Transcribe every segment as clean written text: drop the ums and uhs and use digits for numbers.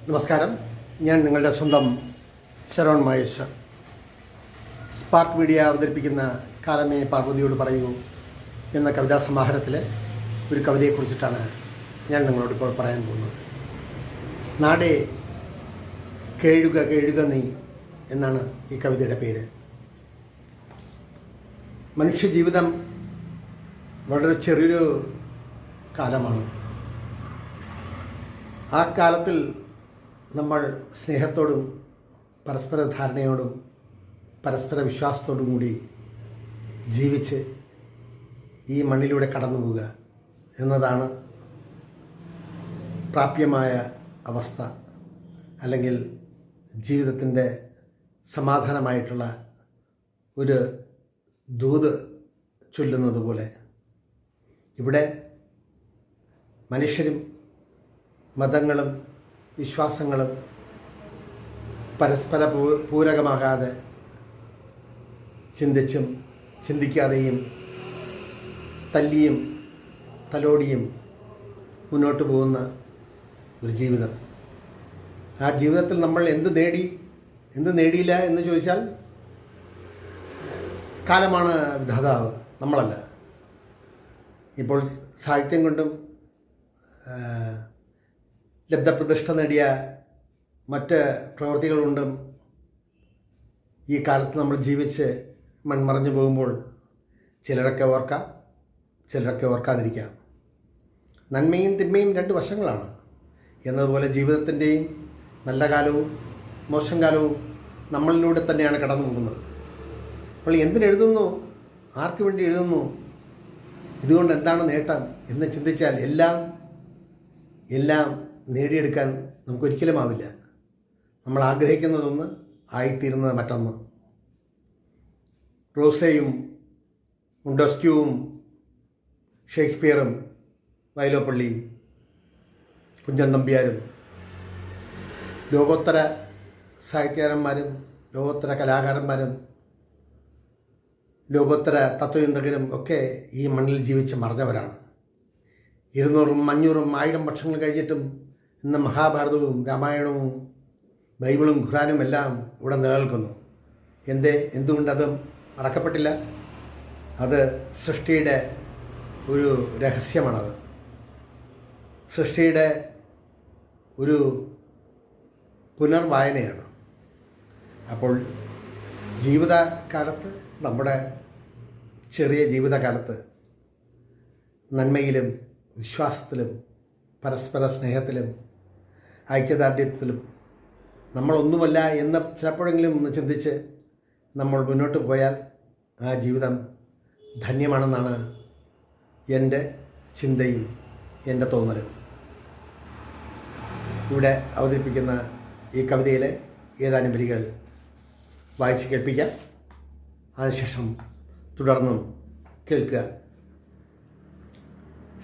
നമസ്കാരം. ഞാൻ നിങ്ങളുടെ സ്വന്തം ശരവൺ മഹേശ്വർ. സ്പാർക്ക് മീഡിയ അവതരിപ്പിക്കുന്ന കാലമേ പാർവതിയോട് പറയൂ എന്ന കവിതാ സമാഹാരത്തിലെ ഒരു കവിതയെക്കുറിച്ചിട്ടാണ് ഞാൻ നിങ്ങളോട് ഇപ്പോൾ പറയാൻ പോകുന്നത്. നാടേ കേഴുക കേഴുക നീ എന്നാണ് ഈ കവിതയുടെ പേര്. മനുഷ്യജീവിതം വളരെ ചെറിയൊരു കാലമാണ്. ആ കാലത്തിൽ നമ്മൾ സ്നേഹത്തോടും പരസ്പര ധാരണയോടും പരസ്പര വിശ്വാസത്തോടും കൂടി ജീവിച്ച് ഈ മണ്ണിലൂടെ കടന്നു പോവുക എന്നതാണ് പ്രാപ്യമായ അവസ്ഥ, അല്ലെങ്കിൽ ജീവിതത്തിൻ്റെ സമാധാനമായിട്ടുള്ള ഒരു ദൂത് ചൊല്ലുന്നത് പോലെ. ഇവിടെ മനുഷ്യരും മതങ്ങളും വിശ്വാസങ്ങളും പരസ്പര പൂരകമാകാതെ ചിന്തിച്ചും ചിന്തിക്കാതെയും തല്ലിയും തലോടിയും മുന്നോട്ട് പോകുന്ന ഒരു ജീവിതം. ആ ജീവിതത്തിൽ നമ്മൾ എന്ത് നേടിയില്ല എന്ന് ചോദിച്ചാൽ കാലമാണ് വിധാതാവ്, നമ്മളല്ല. ഇപ്പോൾ സാഹിത്യം കൊണ്ടും ലബ്ധപ്രതിഷ്ഠ നേടിയ മറ്റ് പ്രവൃത്തികൾ കൊണ്ടും ഈ കാലത്ത് നമ്മൾ ജീവിച്ച് മൺമറഞ്ഞു പോകുമ്പോൾ ചിലരൊക്കെ ഓർക്കാം, ചിലരൊക്കെ ഓർക്കാതിരിക്കാം. നന്മയും തിന്മയും രണ്ട് വശങ്ങളാണ് എന്നതുപോലെ ജീവിതത്തിൻ്റെയും നല്ല കാലവും മോശം കാലവും നമ്മളിലൂടെ തന്നെയാണ് കടന്നു പോകുന്നത്. അപ്പോൾ എന്തിനെഴുതുന്നു, ആർക്ക് വേണ്ടി എഴുതുന്നു, ഇതുകൊണ്ട് എന്താണ് നേട്ടം എന്ന് ചിന്തിച്ചാൽ എല്ലാം നേടിയെടുക്കാൻ നമുക്കൊരിക്കലും ആവില്ല. നമ്മൾ ആഗ്രഹിക്കുന്നതൊന്ന്, ആയിത്തീരുന്നത് മറ്റൊന്ന്. റോസയും മുണ്ടസ്ക്യൂവും ഷേക്സ്പിയറും വൈലോപ്പള്ളിയും കുഞ്ചൻ നമ്പ്യാരും ലോകോത്തര സാഹിത്യകാരന്മാരും ലോകോത്തര കലാകാരന്മാരും ലോകോത്തര തത്വചിന്തകരും ഒക്കെ ഈ മണ്ണിൽ ജീവിച്ച് മറഞ്ഞവരാണ്. 200, 500, 1000 വർഷങ്ങൾ കഴിഞ്ഞിട്ടും ഇന്ന് മഹാഭാരതവും രാമായണവും ബൈബിളും ഖുറാനും എല്ലാം ഇവിടെ നിലനിൽക്കുന്നു. എന്തുകൊണ്ടത് മറക്കപ്പെട്ടില്ല? അത് സൃഷ്ടിയുടെ ഒരു രഹസ്യമാണത്. സൃഷ്ടിയുടെ ഒരു പുനർവായനയാണ്. അപ്പോൾ ജീവിതകാലത്ത്, നമ്മുടെ ചെറിയ ജീവിതകാലത്ത് നന്മയിലും വിശ്വാസത്തിലും പരസ്പര സ്നേഹത്തിലും ഐക്യദാർഢ്യത്തിലും നമ്മളൊന്നുമല്ല എന്ന് ചിലപ്പോഴെങ്കിലും ഒന്ന് ചിന്തിച്ച് നമ്മൾ മുന്നോട്ട് പോയാൽ ആ ജീവിതം ധന്യമാണെന്നാണ് എൻ്റെ ചിന്തയും എൻ്റെ തോന്നലും. ഇവിടെ അവതരിപ്പിക്കുന്ന ഈ കവിതയിലെ ഏതാനും വരികൾ വായിച്ച് കേൾപ്പിക്കാം. അതിനുശേഷം തുടർന്നും കേൾക്കുക.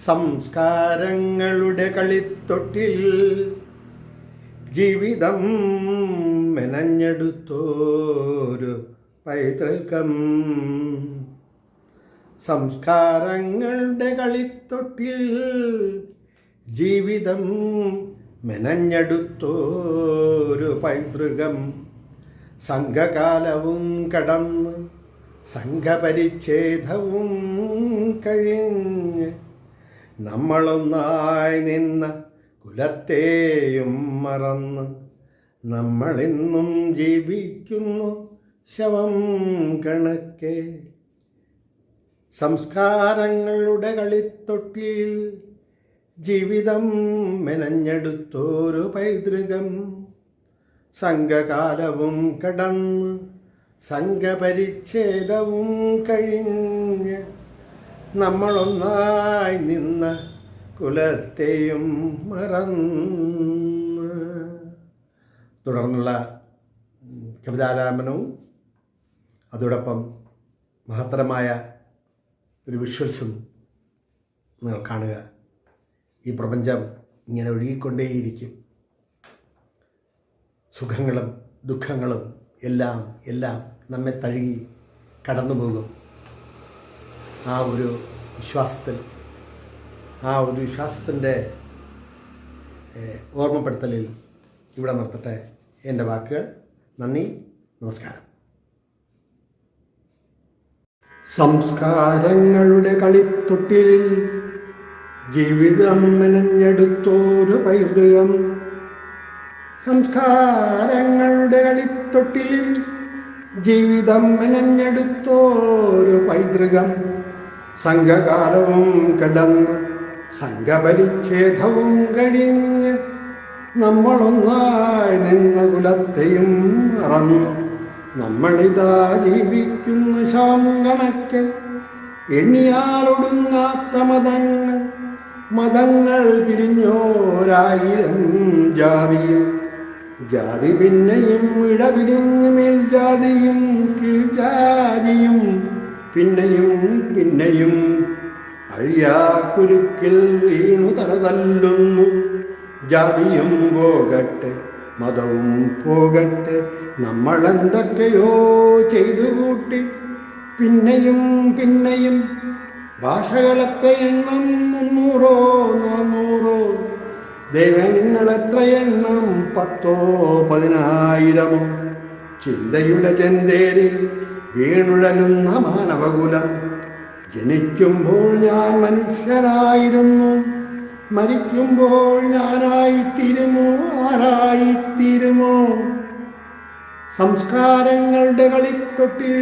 സംസ്കാരങ്ങളുടെ കളിത്തൊട്ടിൽ ജീവിതം മെനഞ്ഞെടുത്തോരു പൈതൃകം. സംസ്കാരങ്ങളുടെ കളിത്തൊട്ടിൽ ജീവിതം മെനഞ്ഞെടുത്തോരു പൈതൃകം. സംഘകാലവും കടന്ന് സംഘപരിച്ഛേദവും കഴിഞ്ഞ് നമ്മളൊന്നായി നിന്ന കുലത്തെയും മറന്ന് നമ്മളിന്നും ജീവിക്കുന്നു ശവം കണക്കെ. സംസ്കാരങ്ങളുടെ കളിത്തൊട്ടിൽ ജീവിതം മെനഞ്ഞെടുത്തോരു പൈതൃകം. സംഘകാലവും കടന്ന് സംഘപരിച്ഛേദവും കഴിഞ്ഞ് നമ്മളൊന്നായി നിന്ന കുലത്തെയും മറന്ന്. തുടർന്നുള്ള കവിതാലാപനവും അതോടൊപ്പം മഹത്തരമായ ഒരു വിഷ്വൽസും നിങ്ങൾ കാണുക. ഈ പ്രപഞ്ചം ഇങ്ങനെ ഒഴുകിക്കൊണ്ടേയിരിക്കും. സുഖങ്ങളും ദുഃഖങ്ങളും എല്ലാം നമ്മെ തഴുകി കടന്നു പോകും. ആ ഒരു വിശ്വാസത്തിൻ്റെ ഓർമ്മപ്പെടുത്തലിൽ ഇവിടെ നിർത്തട്ടെ എൻ്റെ വാക്കുകൾ. നന്ദി, നമസ്കാരം. സംസ്കാരങ്ങളുടെ കളിത്തൊട്ടിൽ ജീവിതം മെനഞ്ഞെടുത്തോരു പൈതൃകം. സംസ്കാരങ്ങളുടെ കളിത്തൊട്ടിൽ ജീവിതം മെനഞ്ഞെടുത്തോരു പൈതൃകം. സംഘകാലവും കടന്ന് സംഘപരിച്ഛേദവും കഴിഞ്ഞ് നമ്മളൊന്നായി നിന്ന കുലത്തെയും മറന്നു നമ്മളിതാ ജീവിക്കുന്നു ശാങ്കണക്ക്. എണ്ണിയാലൊടുങ്ങാത്ത മതങ്ങൾ പിരിഞ്ഞോരായിരം ജാതിയും ജാതി പിന്നെയും ഇടപിരിഞ്ഞ് മേൽജാതിയും കീഴ്ജാതിയും പിന്നെയും അഴിയാക്കുരുക്കിൽ വീണു തലതല്ലുന്നു. ജാതിയും പോകട്ടെ മതവും പോകട്ടെ നമ്മളെന്തൊക്കെയോ ചെയ്തു കൂട്ടി. പിന്നെയും ഭാഷകളെത്ര എണ്ണം 300 400, ദൈവങ്ങളെത്ര എണ്ണം 10 10,000. ചിന്തയുടെ ചെന്തേരിൽ വീണുഴലുന്ന മാനവകുലം. ജനിക്കുമ്പോൾ ഞാൻ മനുഷ്യനായിരുന്നു, മരിക്കുമ്പോൾ ഞാനായിത്തീരുമോ ആരായിത്തീരുമോ? സംസ്കാരങ്ങളുടെ കളിത്തൊട്ടിൽ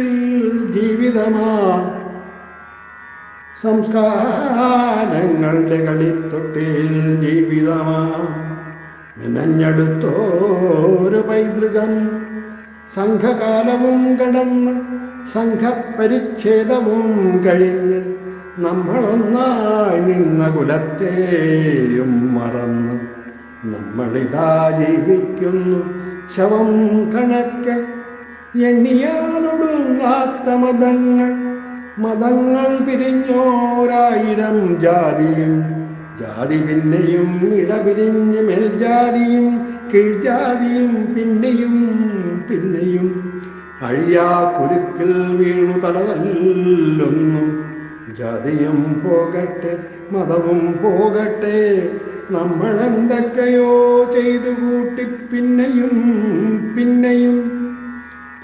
ജീവിതമാ. സംസ്കാരങ്ങളുടെ കളിത്തൊട്ടിൽ ജീവിതമാ മെനഞ്ഞെടുത്തോരു പൈതൃകം. സംഘകാലവും കടന്ന് സംഘപരിച്ഛേദവും കഴിഞ്ഞ് നമ്മളൊന്നായി നിന്ന കുലത്തെയും മറന്ന് നമ്മളിതാ ജീവിക്കുന്നു ശവം കണക്കെ. എണ്ണിയാലൊടുങ്ങാത്ത മതങ്ങൾ പിരിഞ്ഞോരായിരം ജാതിയും ജാതി പിന്നെയും ഇടപിരിഞ്ഞ് മേൽജാതിയും കീഴ്ജാതിയും പിന്നെയും അഴിയാക്കുരുക്കിൽ വീണു തലതല്ലുന്നു. ജാതിയും പോകട്ടെ മതവും പോകട്ടെ നമ്മളെന്തൊക്കെയോ ചെയ്തു കൂട്ടി. പിന്നെയും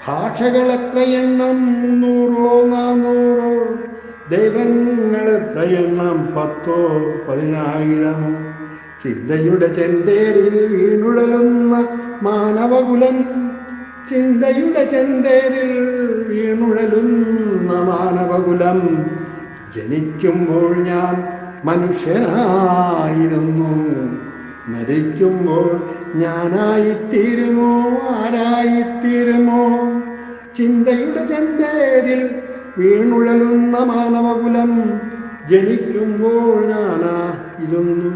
ഭാഷകളെത്ര എണ്ണം 300 400, ദൈവങ്ങളെത്ര എണ്ണം 10 10,000. ചിന്തയുടെ ചെന്തേരിൽ വീണുഴലുന്ന മാനവകുലം. ചിന്തയുടെ ചെന്തേരിൽ വീണുഴലുന്ന മാനവകുലം. ജനിക്കുമ്പോൾ ഞാൻ മനുഷ്യനായിരുന്നു, മരിക്കുമ്പോൾ ഞാനായിത്തീരുമോ ആരായിത്തീരുമോ? ചിന്തയുടെ ചെന്തേരിൽ വീണുഴലുന്ന മാനവകുലം. ജനിക്കുമ്പോൾ ഞാനായിരുന്നു,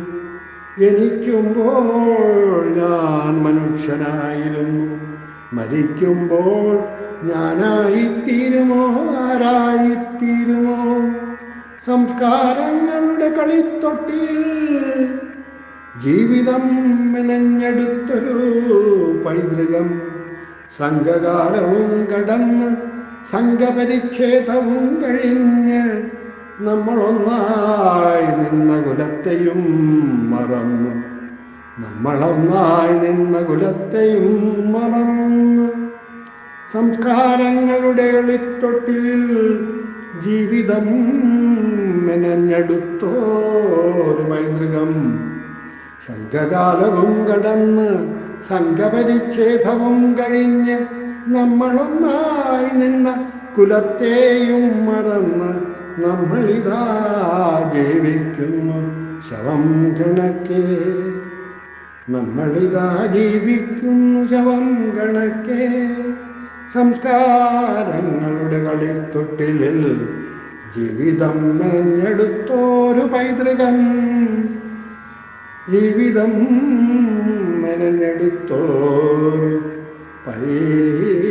ജനിക്കുമ്പോൾ ഞാൻ മനുഷ്യനായിരുന്നു, മരിക്കുമ്പോൾ ഞാനായിത്തീരുമോ ആരായിത്തീരുമോ? സംസ്കാരങ്ങളുടെ കളിത്തൊട്ടിൽ ജീവിതം മെനഞ്ഞെടുത്തൊരു പൈതൃകം. സംഘകാലവും കടന്ന് സംഘപരിച്ഛേദവും കഴിഞ്ഞ് നമ്മളൊന്നായി നിന്ന കുലത്തെയും മറന്നു നമ്മളൊന്നായി നിന്ന കുലത്തെയും മറന്നു. സംസ്കാരങ്ങളുടെ കളിത്തൊട്ടിൽ ജീവിതം മെനഞ്ഞെടുത്തോരു പൈതൃകം. സംഘകാലവും കടന്ന് സംഘപരിച്ഛേദവും കഴിഞ്ഞ് നമ്മളൊന്നായി നിന്ന കുലത്തെയും മറന്ന് നമ്മളിതാ ജീവിക്കുന്നു ശവം കണക്കെ. നമ്മളിതാ ജീവിക്കുന്നു ശവം കണക്കെ. സംസ്കാരങ്ങളുടെ കളിത്തൊട്ടിലിൽ ജീവിതം മെനഞ്ഞെടുത്തോരു പൈതൃകം. ജീവിതം മെനഞ്ഞെടുത്തോരു പൈതൃകം.